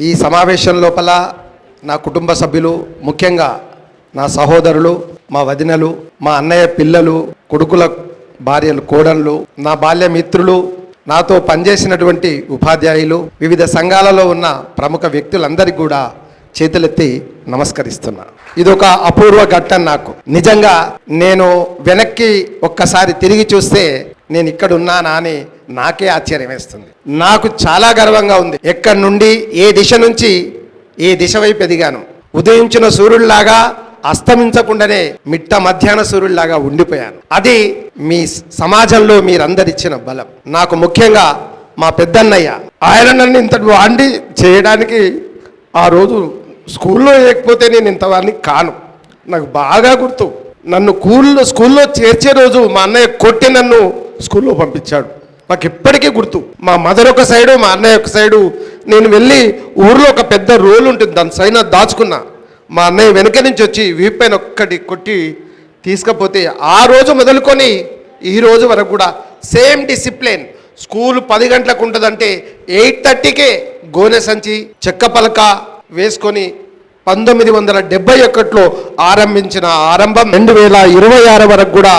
ఈ సమావేశం లోపల నా కుటుంబ సభ్యులు, ముఖ్యంగా నా సహోదరులు, మా వదినలు, మా అన్నయ్య పిల్లలు, కొడుకుల భార్యలు, కోడళ్ళు, నా బాల్య మిత్రులు, నాతో పనిచేసినటువంటి ఉపాధ్యాయులు, వివిధ సంఘాలలో ఉన్న ప్రముఖ వ్యక్తులందరికీ కూడా చేతులెత్తి నమస్కరిస్తున్నా. ఇదొక అపూర్వ ఘట్టం. నాకు నిజంగా నేను వెనక్కి ఒక్కసారి తిరిగి చూస్తే నేను ఇక్కడ ఉన్నానా అని నాకే ఆశ్చర్యం వేస్తుంది. నాకు చాలా గర్వంగా ఉంది. ఎక్కడి నుండి, ఏ దిశ నుంచి ఏ దిశ వైపు ఎదిగాను. ఉదయించిన సూర్యుడిలాగా అస్తమించకుండానే మిట్ట మధ్యాహ్న సూర్యుడిలాగా ఉండిపోయాను. అది మీ సమాజంలో మీరందరిచ్చిన బలం. నాకు ముఖ్యంగా మా పెద్దన్నయ్య, ఆయన నన్ను ఇంతటి వాడిని చేయడానికి ఆ రోజు స్కూల్లో లేకపోతే నేను ఇంతవాడిని కాను. నాకు బాగా గుర్తు. నన్ను స్కూల్లో చేర్చే రోజు మా అన్నయ్య కొట్టి నన్ను స్కూల్లో పంపించాడు. నాకు ఇప్పటికీ గుర్తు. మా మదర్ ఒక సైడు, మా అన్నయ్య ఒక సైడు. నేను వెళ్ళి ఊర్లో ఒక పెద్ద రోల్ ఉంటుంది, దాని సైన దాచుకున్నా. మా అన్నయ్య వెనక నుంచి వచ్చి వీపైన ఒక్కటి కొట్టి తీసుకపోతే ఆ రోజు మొదలుకొని ఈ రోజు వరకు కూడా సేమ్ డిసిప్లిన్. స్కూల్ 10 గంటలకు ఉంటుందంటే 8:30కే గోనె సంచి, చెక్క పలక వేసుకొని 1971లో ఆరంభించిన ఆరంభం 2026 వరకు కూడా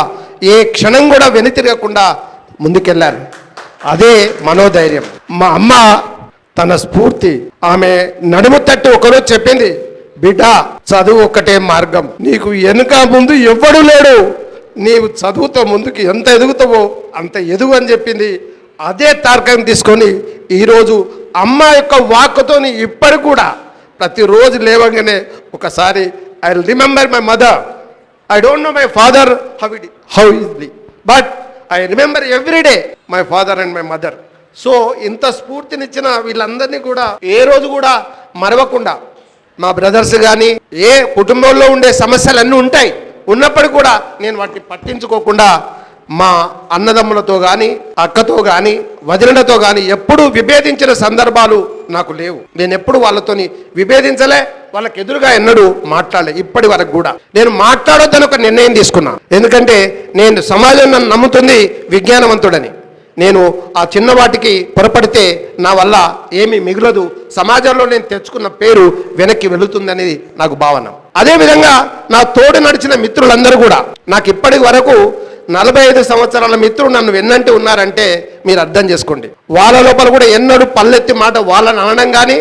ఏ క్షణం కూడా వెనుతిరగకుండా ముందుకెళ్ళారు. అదే మనోధైర్యం. మా అమ్మ తన స్ఫూర్తి, ఆమె నడుము తట్టి ఒకరోజు చెప్పింది, బిడ్డ చదువు ఒక్కటే మార్గం, నీకు వెనుక ముందు ఎవ్వడూ లేడు, నీవు చదువుతో ముందుకు ఎంత ఎదుగుతావో అంత ఎదుగు అని చెప్పింది. అదే తార్కం తీసుకొని ఈరోజు అమ్మ యొక్క వాక్కుతోని ఇప్పటికి కూడా ప్రతిరోజు లేవగానే ఒకసారి I will remember my mother. I don't know my father how easily, but I remember every day my father and my mother. So ఇంత స్ఫూర్తినిచ్చిన వీళ్ళందరినీ కూడా ఏ రోజు కూడా మరవకుండా, మా బ్రదర్స్ కానీ ఏ కుటుంబంలో ఉండే సమస్యలు అన్నీ ఉంటాయి, ఉన్నప్పటికీ కూడా నేను వాటిని పట్టించుకోకుండా మా అన్నదమ్ములతో కానీ, అక్కతో కానీ, వదినలతో కానీ ఎప్పుడూ విభేదించిన సందర్భాలు నాకు లేవు. నేను ఎప్పుడు వాళ్ళతోని విభేదించలే, వాళ్ళకి ఎదురుగా ఎన్నడూ మాట్లాడలే. ఇప్పటి వరకు కూడా నేను మాట్లాడొద్దని ఒక నిర్ణయం తీసుకున్నా. ఎందుకంటే నేను సమాజం నన్ను నమ్ముతుంది విజ్ఞానవంతుడని. నేను ఆ చిన్న వాటికి పొరపడితే నా వల్ల ఏమీ మిగులదు, సమాజంలో నేను తెచ్చుకున్న పేరు వెనక్కి వెళుతుందనేది నాకు భావన. అదేవిధంగా నా తోడు నడిచిన మిత్రులందరూ కూడా నాకు ఇప్పటి వరకు 45 సంవత్సరాల మిత్రులు నన్ను వెన్నంటి ఉన్నారంటే మీరు అర్థం చేసుకోండి. వాళ్ళ లోపల కూడా ఎన్నడూ పల్లెత్తి మాట వాళ్ళని అనడం కానీ,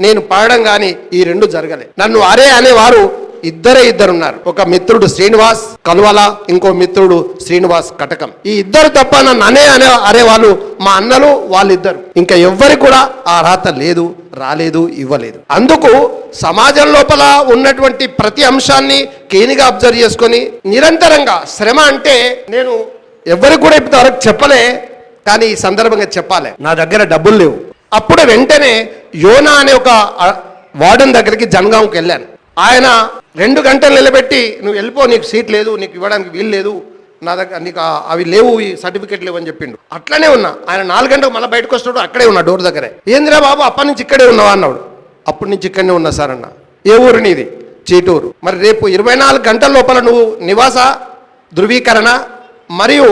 నేను పాడడం కానీ ఈ రెండు జరగలే. నన్ను అరే అనేవారు ఇద్దరు ఉన్నారు. ఒక మిత్రుడు శ్రీనివాస్ కలువల, ఇంకో మిత్రుడు శ్రీనివాస్ కటకం. ఈ ఇద్దరు తప్ప నన్ను అరే వాళ్ళు మా అన్నలు, వాళ్ళిద్దరు. ఇంకా ఎవ్వరికి కూడా ఆ అర్హత లేదు, రాలేదు, ఇవ్వలేదు. అందుకు సమాజం లోపల ఉన్నటువంటి ప్రతి అంశాన్ని కేనిగా అబ్జర్వ్ చేసుకొని నిరంతరంగా శ్రమ అంటే నేను ఎవరికి కూడా ఇంతవరకు చెప్పలే, కానీ ఈ సందర్భంగా చెప్పాలి. నా దగ్గర డబ్బులు లేవు. అప్పుడు వెంటనే యోనా అనే ఒక వార్డెన్ దగ్గరికి జనగాంకి వెళ్ళాను. ఆయన 2 గంటలు నిలబెట్టి, నువ్వు వెళ్ళిపో, నీకు సీట్ లేదు, నీకు ఇవ్వడానికి వీలు లేదు, నా దగ్గర నీకు అవి లేవు, ఈ సర్టిఫికెట్ లేవు అని చెప్పిండు. అట్లనే ఉన్నా. ఆయన 4 గంటలకు మళ్ళీ బయటకు వస్తాడు, అక్కడే ఉన్నా డోర్ దగ్గరే. ఏందిరా బాబు అప్పటి నుంచి ఇక్కడే ఉన్నావా అన్నాడు. అప్పటి నుంచి ఇక్కడనే ఉన్నా సార్ అన్న. ఏ ఊరు నీది? చీటూరు. మరి రేపు 24 గంటల లోపల నువ్వు నివాస ధృవీకరణ మరియు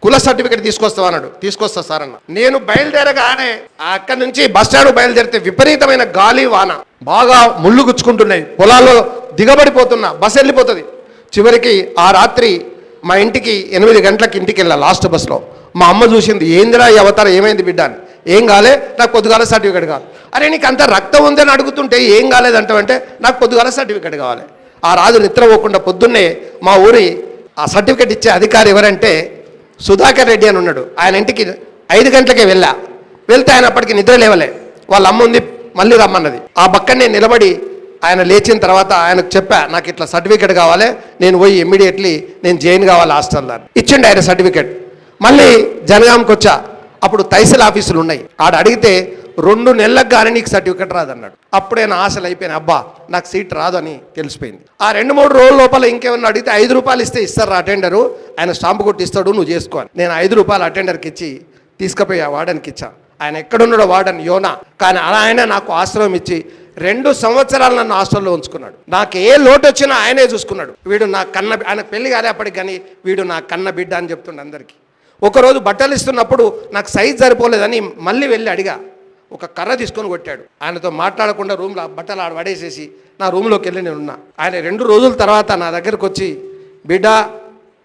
కుల సర్టిఫికెట్ తీసుకొస్తావు అన్నాడు. తీసుకొస్తా సార్ అన్న. నేను బయలుదేరగానే అక్కడి నుంచి బస్ స్టాండ్ బయలుదేరితే విపరీతమైన గాలి వాన, బాగా ముళ్ళు గుచ్చుకుంటున్నాయి, పొలాల్లో దిగబడిపోతున్నా, బస్ వెళ్ళిపోతుంది. చివరికి ఆ రాత్రి మా ఇంటికి 8 గంటలకు ఇంటికి వెళ్ళా లాస్ట్ బస్లో. మా అమ్మ చూసింది, ఏందిరా ఈ అవతారం, ఏమైంది బిడ్డ అని. ఏం కాలే, నాకు పొద్దుగాల సర్టిఫికెట్ కావాలి. అరే నీకు అంత రక్తం ఉందని అడుగుతుంటే ఏం కాలేదంటావంటే నాకు పొద్దుగాల సర్టిఫికెట్ కావాలి. ఆ రాజు నిద్రపోకుండా పొద్దున్నే మా ఊరి ఆ సర్టిఫికెట్ ఇచ్చే అధికారి ఎవరంటే సుధాకర్ రెడ్డి అని ఉన్నాడు. ఆయన ఇంటికి 5 గంటలకే వెళ్తే ఆయన అప్పటికి నిద్ర లేవలే. వాళ్ళ అమ్మ ఉంది, మళ్ళీ రమ్మన్నది. ఆ పక్కన నేను నిలబడి ఆయన లేచిన తర్వాత ఆయనకు చెప్పా, నాకు ఇట్లా సర్టిఫికెట్ కావాలి, నేను పోయి ఇమ్మీడియట్లీ నేను జాయిన్ కావాలి హాస్టల్లో. ఇచ్చిండు ఆయన సర్టిఫికెట్. మళ్ళీ జనగాంకి వచ్చా. అప్పుడు తహసీల్ ఆఫీసులు ఉన్నాయి. ఆడ అడిగితే 2 నెలలకు కానీ నీకు సర్టిఫికెట్ రాదన్నాడు. అప్పుడే నా ఆశలు అయిపోయినాయి. అబ్బా నాకు సీట్ రాదు అని తెలిసిపోయింది. ఆ 2-3 రోజుల లోపల ఇంకేమన్నా అడిగితే 5 రూపాయలు ఇస్తే ఇస్తారు అటెండరు, ఆయన స్టాంపు కొట్టి ఇస్తాడు, నువ్వు చేసుకోవాలి. నేను 5 రూపాయలు అటెండర్కి ఇచ్చి తీసుకుపోయి ఆ వార్డెన్కి ఇచ్చా. ఆయన ఎక్కడున్నాడో వార్డెన్ యోనా. కానీ అలా ఆయన నాకు ఆశ్రమం ఇచ్చి 2 సంవత్సరాలు నన్ను హాస్టల్లో ఉంచుకున్నాడు. నాకు ఏ లోటు వచ్చినా ఆయనే చూసుకున్నాడు. వీడు నా కన్న, ఆయనకు పెళ్లి కాలే అప్పటికి, కానీ వీడు నా కన్న బిడ్డ అని చెప్తుండే అందరికీ. ఒకరోజు బట్టలు ఇస్తున్నప్పుడు నాకు సైజ్ సరిపోలేదని మళ్ళీ వెళ్ళి అడిగా. ఒక కర్ర తీసుకొని కొట్టాడు. ఆయనతో మాట్లాడకుండా రూమ్లో బట్టలు ఆడ పడేసేసి నా రూమ్లోకి వెళ్ళి నేను ఉన్నా. ఆయన 2 రోజుల తర్వాత నా దగ్గరకు వచ్చి, బిడ్డ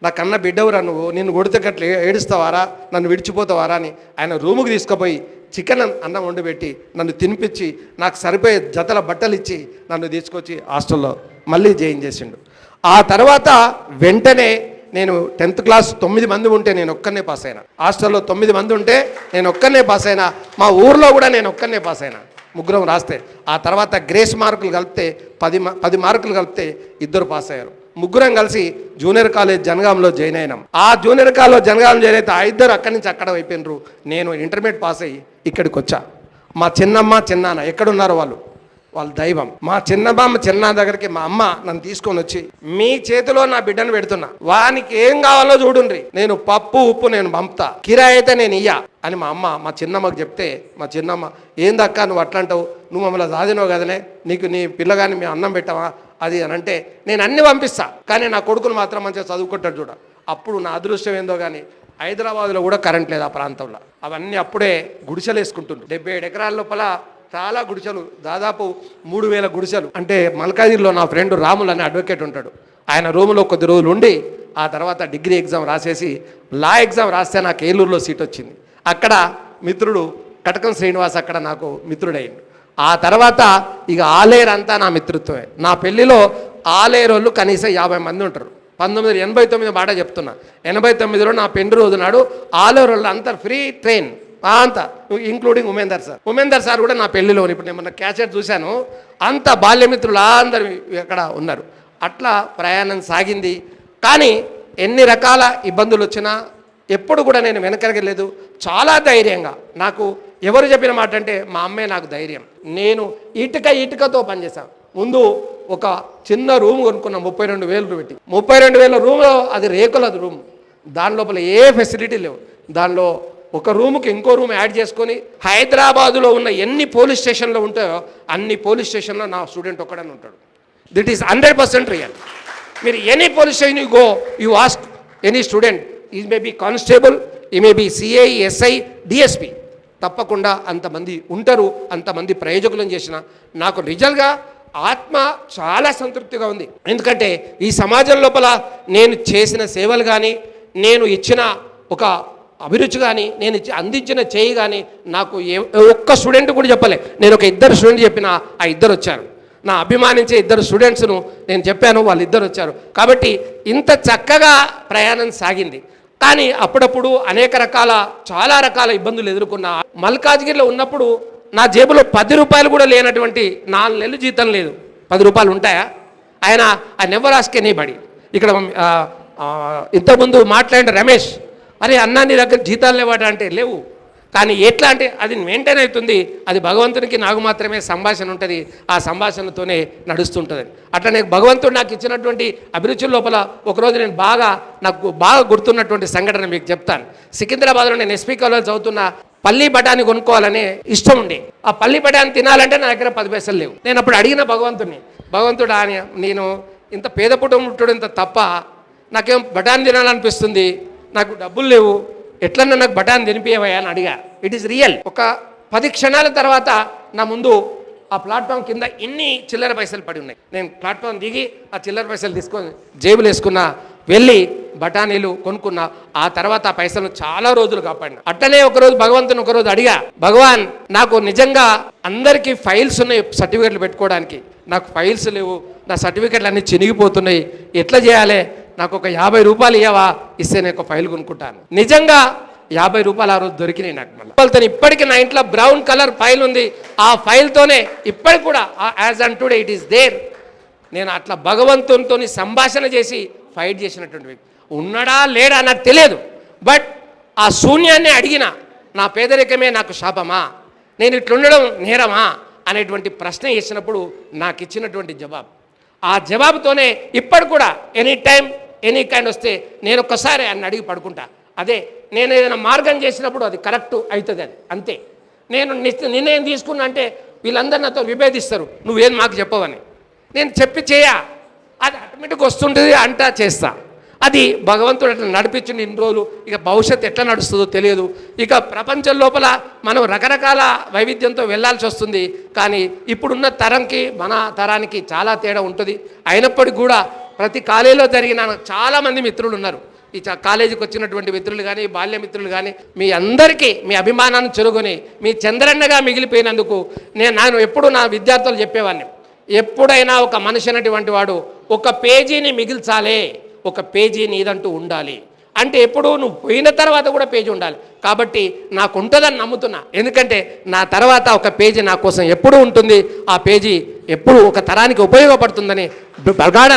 నా కన్న బిడ్డవురా నువ్వు, నిన్ను కొడితే గట్ల ఏడుస్తావారా, నన్ను విడిచిపోతావారా అని ఆయన రూముకి తీసుకుపోయి చికెన్ అన్నం వండిపెట్టి నన్ను తినిపించి నాకు సరిపోయే జతల బట్టలు ఇచ్చి నన్ను తీసుకొచ్చి హాస్టల్లో మళ్ళీ జాయిన్ చేసిండు. ఆ తర్వాత వెంటనే నేను 10th క్లాస్ 9 మంది ఉంటే నేను ఒక్కనే పాస్ అయినా. హాస్టల్లో 9 మంది ఉంటే నేను ఒక్కనే పాస్ అయినా. మా ఊర్లో కూడా నేను ఒక్కనే పాస్ అయినా, 3 రాస్తే. ఆ తర్వాత గ్రేస్ మార్కులు కలిపితే 10 మార్కులు కలిపితే 2 పాస్ అయ్యారు. 3 కలిసి జూనియర్ కాలేజ్ జనగాంలో జాయిన్ అయినాం. ఆ జూనియర్ కాలేజ్ జనగాం జాయిన్ అయితే ఆ 2 అక్కడి నుంచి అక్కడ అయిపోయినరు. నేను ఇంటర్మీడియట్ పాస్ అయ్యి ఇక్కడికి వచ్చా. మా చిన్నమ్మ చిన్నాన్న ఎక్కడున్నారో వాళ్ళు దైవం. మా చిన్నమ్మ చిన్న దగ్గరికి మా అమ్మ నన్ను తీసుకొని వచ్చి, మీ చేతిలో నా బిడ్డను పెడుతున్నా, వానికి ఏం కావాలో చూడుండ్రి, నేను పప్పు ఉప్పు నేను పంపుతా, కిరాయి అయితే నేను ఇయ్యా అని మా అమ్మ మా చిన్నమ్మకి చెప్తే, మా చిన్నమ్మ ఏందక్క నువ్వు అట్లా అంటావు, నువ్వు మమ్మల్ని సాధినావు కదనే, నీకు నీ పిల్లగాని మీ అన్నం పెట్టవా అది అని అంటే, నేను అన్ని పంపిస్తా కానీ నా కొడుకును మాత్రం మంచిగా చదువుకుంటాడు చూడ. అప్పుడు నా అదృష్టం ఏందో కానీ హైదరాబాద్లో కూడా కరెంట్ లేదు ఆ ప్రాంతంలో. అవన్నీ అప్పుడే గుడిసెలు వేసుకుంటున్నారు. 77 ఎకరాల లోపల చాలా గుడిసెలు, దాదాపు 3000 గుడిసెలు. అంటే మల్కాజిగిరిలో నా ఫ్రెండ్ రాములు అనే అడ్వకేట్ ఉంటాడు. ఆయన రూములో కొద్ది రోజులు ఉండి ఆ తర్వాత డిగ్రీ ఎగ్జామ్ రాసేసి లా ఎగ్జామ్ రాస్తే నాకు ఏలూరులో సీట్ వచ్చింది. అక్కడ మిత్రుడు కటకం శ్రీనివాస్ అక్కడ నాకు మిత్రుడైంది. ఆ తర్వాత ఇక ఆలేరు అంతా నా మిత్రుత్వమే. నా పెళ్లిలో ఆలేరు వాళ్ళు కనీసం 50 మంది ఉంటారు. 1989 మాట చెప్తున్నా, 89లో నా పెళ్లి రోజు నాడు ఆలేరు వాళ్ళు అంతా ఫ్రీ ట్రైన్ అంతా, ఇంక్లూడింగ్ ఉమేందర్ సార్ కూడా నా పెళ్లిలో. ఇప్పుడు నేను మొన్న క్యాసెట్ చూశాను, అంత బాల్యమిత్రులు అందరు అక్కడ ఉన్నారు. అట్లా ప్రయాణం సాగింది. కానీ ఎన్ని రకాల ఇబ్బందులు వచ్చినా ఎప్పుడు కూడా నేను వెనకరగలేదు. చాలా ధైర్యంగా, నాకు ఎవరు చెప్పిన మాట అంటే మా అమ్మే నాకు ధైర్యం. నేను ఇటుకతో పనిచేశాను. ముందు ఒక చిన్న రూమ్ కొనుక్కున్నా 32,000 పెట్టి. 32,000 రూమ్లో అది రేకులది రూమ్, దాని లోపల ఏ ఫెసిలిటీ లేవు. దానిలో ఒక రూముకి ఇంకో రూమ్ యాడ్ చేసుకొని హైదరాబాదులో ఉన్న ఎన్ని పోలీస్ స్టేషన్లో ఉంటాయో అన్ని పోలీస్ స్టేషన్లో నా స్టూడెంట్ ఒక్కడని ఉంటాడు. That is 100% real. మీరు any police station you go, you ask any student, he may be constable, he may be CI, SI, DSP, తప్పకుండా అంతమంది ఉంటారు. అంతమంది ప్రయోజకులను చేసిన నాకు నిజంగా ఆత్మ చాలా సంతృప్తిగా ఉంది. ఎందుకంటే ఈ సమాజం లోపల నేను చేసిన సేవలు కానీ, నేను ఇచ్చిన ఒక అభిరుచి కానీ, నేను అందించిన చేయి కానీ నాకు ఒక్క స్టూడెంట్ కూడా చెప్పలే. నేను ఒక 2 స్టూడెంట్ చెప్పిన ఆ 2 వచ్చారు. నా అభిమానించే 2 స్టూడెంట్స్ను నేను చెప్పాను, వాళ్ళు 2 వచ్చారు. కాబట్టి ఇంత చక్కగా ప్రయాణం సాగింది. కానీ అప్పుడప్పుడు చాలా రకాల ఇబ్బందులు ఎదుర్కొన్న. మల్కాజ్గిరిలో ఉన్నప్పుడు నా జేబులో 10 రూపాయలు కూడా లేనటువంటి 4 నెలలు జీతం లేదు. 10 రూపాయలు ఉంటాయా? ఆయన ఐ నెవర్ ఆస్క్ ఎనీబడి. ఇక్కడ ఇంతకుముందు మాట్లాడిన రమేష్, అరే అన్నా నీ దగ్గర జీతాలు లేవాట అంటే లేవు. కానీ ఎట్లా అంటే అది మెయింటైన్ అవుతుంది. అది భగవంతునికి నాకు మాత్రమే సంభాషణ ఉంటుంది, ఆ సంభాషణతోనే నడుస్తుంటుంది. అట్లనే భగవంతుడు నాకు ఇచ్చినటువంటి అభిరుచుల లోపల ఒకరోజు నాకు బాగా గుర్తున్నటువంటి సంఘటన మీకు చెప్తాను. సికింద్రాబాద్లో నేను ఎస్పీ కాలేజ్ చదువుతున్న, పల్లి బఠానీ కొనుక్కోవాలని ఇష్టం ఉండే. ఆ పల్లి బఠానీ తినాలంటే నా దగ్గర 10 పైసలు లేవు. నేను అప్పుడు అడిగిన భగవంతుడు నేను ఇంత పేద పుట్టడం ఇంత తప్ప, నాకేం బఠానీ తినాలనిపిస్తుంది, నాకు డబ్బులు లేవు, ఎట్లన్నా నాకు బఠానీ తినిపియవయ్యా అని అడిగా. It is real. ఒక 10 క్షణాల తర్వాత నా ముందు ఆ ప్లాట్ఫామ్ కింద ఇన్ని చిల్లర పైసలు పడి ఉన్నాయి. నేను ప్లాట్ఫామ్ దిగి ఆ చిల్లర పైసలు తీసుకొని జేబులు వేసుకున్నా, వెళ్ళి బఠానీలు కొనుక్కున్నా. ఆ తర్వాత ఆ పైసలను చాలా రోజులు కాపాడినా. అట్టనే ఒకరోజు భగవంతుని అడిగా, భగవాన్ నాకు నిజంగా అందరికీ ఫైల్స్ ఉన్నాయి సర్టిఫికెట్లు పెట్టుకోవడానికి, నాకు ఫైల్స్ లేవు, నా సర్టిఫికెట్లు అన్నీ చినిగిపోతున్నాయి, ఎట్లా చేయాలి, నాకు ఒక 50 రూపాయలు ఇవ్వవా, ఇస్తే నేను ఒక ఫైల్ కొనుక్కుంటాను. నిజంగా 50 రూపాయలు ఆ రోజు దొరికినాయి నాకు. మళ్ళీ ఇప్పటికీ నా ఇంట్లో బ్రౌన్ కలర్ ఫైల్ ఉంది. ఆ ఫైల్తోనే ఇప్పటికి కూడా as and today it is there. నేను అట్లా భగవంతునితో సంభాషణ చేసి ఫైట్ చేసినటువంటి వ్యక్తి. ఉన్నాడా లేడా నాకు తెలియదు, బట్ ఆ శూన్యాన్ని అడిగిన, నా పేదరికమే నాకు శాపమా, నేను ఇట్లుండడం నేరమా అనేటువంటి ప్రశ్న చేసినప్పుడు నాకు ఇచ్చినటువంటి జవాబు, ఆ జవాబుతోనే ఇప్పటి కూడా ఎనీ టైం ఎనీ కైండ్ వస్తే నేను ఒక్కసారి ఆయన అడిగి పడుకుంటా. నేను ఏదైనా మార్గం చేసినప్పుడు అది కరెక్ట్ అవుతుంది, అది అంతే. నేను నిర్ణయం తీసుకున్నా అంటే వీళ్ళందరూ నాతో విభేదిస్తారు, నువ్వేం మాకు చెప్పవని. నేను చెప్పి అది ఆటోమేటిక్గా వస్తుంటుంది, అంటా చేస్తా. అది భగవంతుడు అట్లా నడిపించింది ఇన్ని రోజులు. ఇక భవిష్యత్తు ఎట్లా నడుస్తుందో తెలియదు. ఇక ప్రపంచం లోపల మనం రకరకాల వైవిధ్యంతో వెళ్ళాల్సి వస్తుంది. కానీ ఇప్పుడున్న తరంకి మన తరానికి చాలా తేడా ఉంటుంది. అయినప్పటికీ కూడా ప్రతి కాలేజీలో జరిగిన చాలామంది మిత్రులు ఉన్నారు. ఈ కాలేజీకి వచ్చినటువంటి మిత్రులు కానీ, బాల్య మిత్రులు కానీ, మీ అందరికీ మీ అభిమానాన్ని చెరుకొని మీ చంద్రన్నగా మిగిలిపోయినందుకు నేను ఎప్పుడు నా విద్యార్థులు చెప్పేవాడిని, ఎప్పుడైనా ఒక మనిషి అనేటువంటి వాడు ఒక పేజీని మిగిల్చాలే, ఒక పేజీ నీదంటూ ఉండాలి. అంటే ఎప్పుడు నువ్వు పోయిన తర్వాత కూడా పేజీ ఉండాలి. కాబట్టి నాకు ఉంటుందని నమ్ముతున్నా. ఎందుకంటే నా తర్వాత ఒక పేజీ నా కోసం ఎప్పుడూ ఉంటుంది. ఆ పేజీ ఎప్పుడు ఒక తరానికి ఉపయోగపడుతుందని బలగాఢ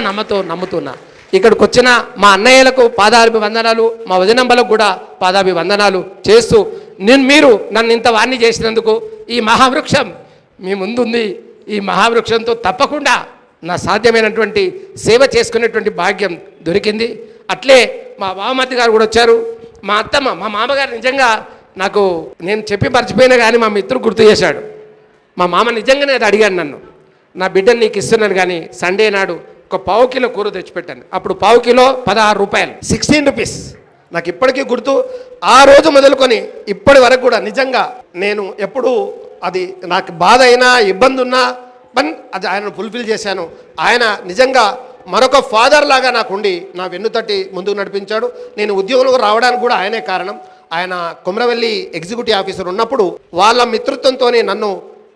నమ్ముతున్నా. ఇక్కడికి వచ్చిన మా అన్నయ్యలకు పాదాభివందనాలు, మా వదినంబలకు కూడా పాదాభివందనాలు చేస్తూ మీరు నన్ను ఇంత వాణ్ణి చేసినందుకు ఈ మహావృక్షం మీ ముందుంది. ఈ మహావృక్షంతో తప్పకుండా నా సాధ్యమైనటువంటి సేవ చేసుకునేటువంటి భాగ్యం దొరికింది. అట్లే మా బావమతి గారు కూడా వచ్చారు. మా అత్తమ్మ, మా మామగారు నిజంగా నాకు నేను చెప్పి మర్చిపోయినా కానీ మా మిత్రుడు గుర్తు చేశాడు. మా మామ నిజంగానే అది అడిగాను నన్ను, నా బిడ్డను నీకు ఇస్తున్నాను కానీ సండే నాడు ఒక పావు కిలో కూర తెచ్చిపెట్టాను. అప్పుడు పావు కిలో 16 రూపాయలు, 16 రూపీస్. నాకు ఇప్పటికీ గుర్తు. ఆ రోజు మొదలుకొని ఇప్పటి వరకు కూడా నిజంగా నేను ఎప్పుడూ అది నాకు బాధ అయినా ఇబ్బంది ఉన్నా అది ఆయనను ఫుల్ఫిల్ చేశాను. ఆయన నిజంగా మరొక ఫాదర్ లాగా నాకు ఉండి నా వెన్నుతట్టి ముందుకు నడిపించాడు. నేను ఉద్యోగంలో రావడానికి కూడా ఆయనే కారణం. ఆయన కొమరవెల్లి ఎగ్జిక్యూటివ్ ఆఫీసర్ ఉన్నప్పుడు వాళ్ళ మిత్రత్వంతోనే నన్ను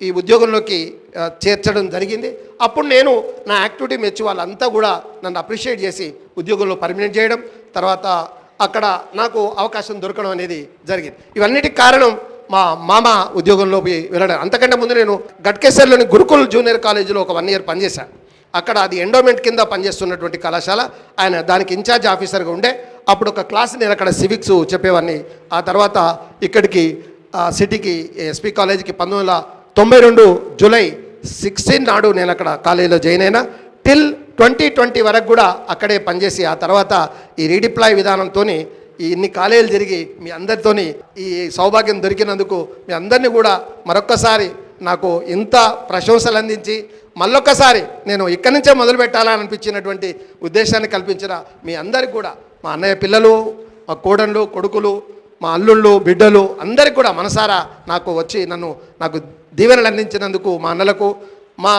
ఈ ఉద్యోగంలోకి చేర్చడం జరిగింది. అప్పుడు నేను నా యాక్టివిటీ మెచ్చి వాళ్ళంతా కూడా నన్ను అప్రిషియేట్ చేసి ఉద్యోగంలో పర్మనెంట్ చేయడం, తర్వాత అక్కడ నాకు అవకాశం దొరకడం అనేది జరిగింది. ఇవన్నిటికి కారణం మా మామ ఉద్యోగంలోకి వెళ్ళడం. అంతకంటే ముందు నేను గట్కేసర్లోని గురుకుల్ జూనియర్ కాలేజీలో ఒక 1 ఇయర్ పనిచేశాను. అక్కడ అది ఎండోమెంట్ కింద పనిచేస్తున్నటువంటి కళాశాల. ఆయన దానికి ఇన్ఛార్జ్ ఆఫీసర్గా ఉండే. అప్పుడు ఒక క్లాస్ నేను అక్కడ సివిక్స్ చెప్పేవాడిని. ఆ తర్వాత ఇక్కడికి సిటీకి ఎస్పీ కాలేజీకి 1992 జూలై 16 నాడు నేను అక్కడ కాలేజీలో జాయిన్ అయినా. టిల్ 2020 వరకు కూడా అక్కడే పనిచేసి ఆ తర్వాత ఈ రీడిప్లాయ్ విధానంతో ఇన్ని కాలేజీలు తిరిగి మీ అందరితోని ఈ సౌభాగ్యం దొరికినందుకు మీ అందరినీ కూడా మరొక్కసారి నాకు ఇంత ప్రశంసలు అందించి మళ్ళొక్కసారి నేను ఇక్కడి నుంచే మొదలు పెట్టాలని అనిపించినటువంటి ఉద్దేశాన్ని కల్పించిన మీ అందరికి కూడా, మా అన్నయ్య పిల్లలు, మా కోడళ్ళు, కొడుకులు, మా అల్లుళ్ళు, బిడ్డలు అందరికి కూడా మనసారా నాకు వచ్చి నాకు దీవెనలు అందించినందుకు మా అన్నలకు, మా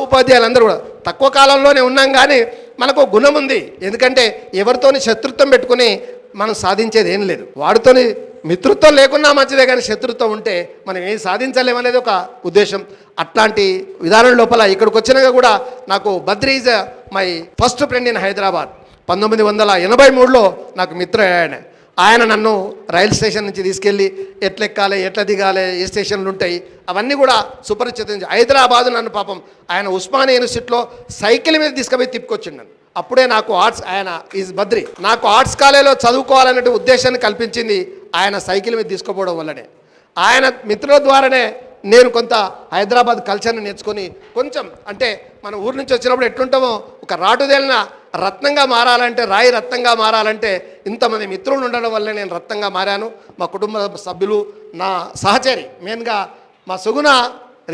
ఉపాధ్యాయులందరూ కూడా తక్కువ కాలంలోనే ఉన్నాం కానీ మనకు గుణం ఉంది. ఎందుకంటే ఎవరితోని శత్రుత్వం పెట్టుకుని మనం సాధించేది ఏం లేదు. వాడితోని మిత్రుత్వం లేకున్నా మంచిదే కానీ శత్రుత్వం ఉంటే మనం ఏం సాధించలేమనేది ఒక ఉద్దేశం. అట్లాంటి విధానం లోపల ఇక్కడికి వచ్చినాక కూడా నాకు Badri is my first friend in Hyderabad. 1983లో నాకు మిత్రుడు ఆయన నన్ను రైల్ స్టేషన్ నుంచి తీసుకెళ్ళి ఎట్లెక్కాలి, ఎట్లా దిగాలి, ఏ స్టేషన్లు ఉంటాయి అవన్నీ కూడా సుపరిచితం. హైదరాబాదు నన్ను పాపం ఆయన ఉస్మానియా యూనివర్సిటీలో సైకిల్ మీద తీసుకుపోయి తిప్పుకొచ్చిండు నన్ను. అప్పుడే నాకు ఆర్ట్స్, ఆయన ఈజ్ బద్రి, నాకు ఆర్ట్స్ కాలేజీలో చదువుకోవాలనే ఉద్దేశాన్ని కల్పించింది ఆయన సైకిల్ మీద తీసుకుపోవడం వల్లనే. ఆయన మిత్రుల ద్వారానే నేను కొంత హైదరాబాద్ కల్చర్ని నేర్చుకొని కొంచెం, అంటే మన ఊరి నుంచి వచ్చినప్పుడు ఎట్లుంటామో ఒక రాటుదేలిన రత్నంగా మారాలంటే, రాయి రత్నంగా మారాలంటే ఇంతమంది మిత్రులు ఉండడం వల్లే నేను రత్నంగా మారాను. మా కుటుంబ సభ్యులు, నా సహచరి, మెయిన్గా మా సుగుణ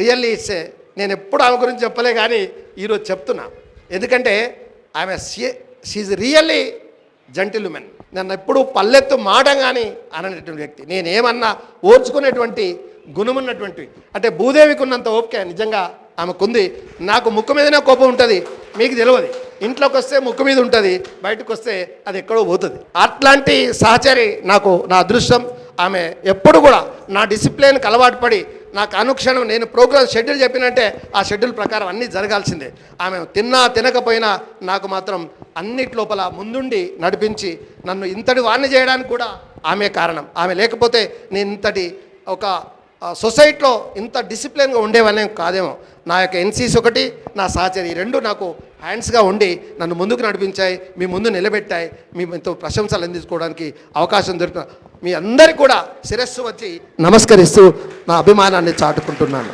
రియల్లీ ఇట్సే, నేను ఎప్పుడు ఆమె గురించి చెప్పలే కానీ ఈరోజు చెప్తున్నా. ఎందుకంటే ఆమె షీఈ్ రియల్లీ జెంటిల్ ఉమెన్. నన్ను ఎప్పుడు పల్లెత్తు మాట కానీ అననేటువంటి వ్యక్తి. నేనేమన్నా ఓర్చుకునేటువంటి గుణమున్నటువంటి, అంటే భూదేవికి ఉన్నంత ఓపిక నిజంగా ఆమెకుంది. నాకు ముక్కు మీదనే కోపం ఉంటుంది, మీకు తెలియదు. ఇంట్లోకి వస్తే ముక్కు మీద ఉంటుంది, బయటకు వస్తే అది ఎక్కడో పోతుంది. అట్లాంటి సహచరి నాకు నా అదృష్టం. ఆమె ఎప్పుడు కూడా నా డిసిప్లిన్కి అలవాటు పడి నాకు అనుక్షణం నేను ప్రోగ్రామ్ షెడ్యూల్ చెప్పినంటే ఆ షెడ్యూల్ ప్రకారం అన్నీ జరగాల్సిందే. ఆమె తిన్నా తినకపోయినా నాకు మాత్రం అన్నిటి లోపల ముందుండి నడిపించి నన్ను ఇంతటి వాణ్ణి చేయడానికి కూడా ఆమె కారణం. ఆమె లేకపోతే నేను ఇంతటి ఒక సొసైటీలో ఇంత డిసిప్లిన్గా ఉండేవాళ్ళే కాదేమో. నా యొక్క ఎన్సీసీ ఒకటి, నా సహచరి, ఈ రెండు నాకు హ్యాండ్స్గా ఉండి నన్ను ముందుకు నడిపించాయి, మీ ముందు నిలబెట్టాయి. మీ ఎంతో ప్రశంసలు అందించుకోవడానికి అవకాశం దొరికిన మీ అందరికీ కూడా శిరస్సు వచ్చి నమస్కరిస్తూ నా అభిమానాన్ని చాటుకుంటున్నాను.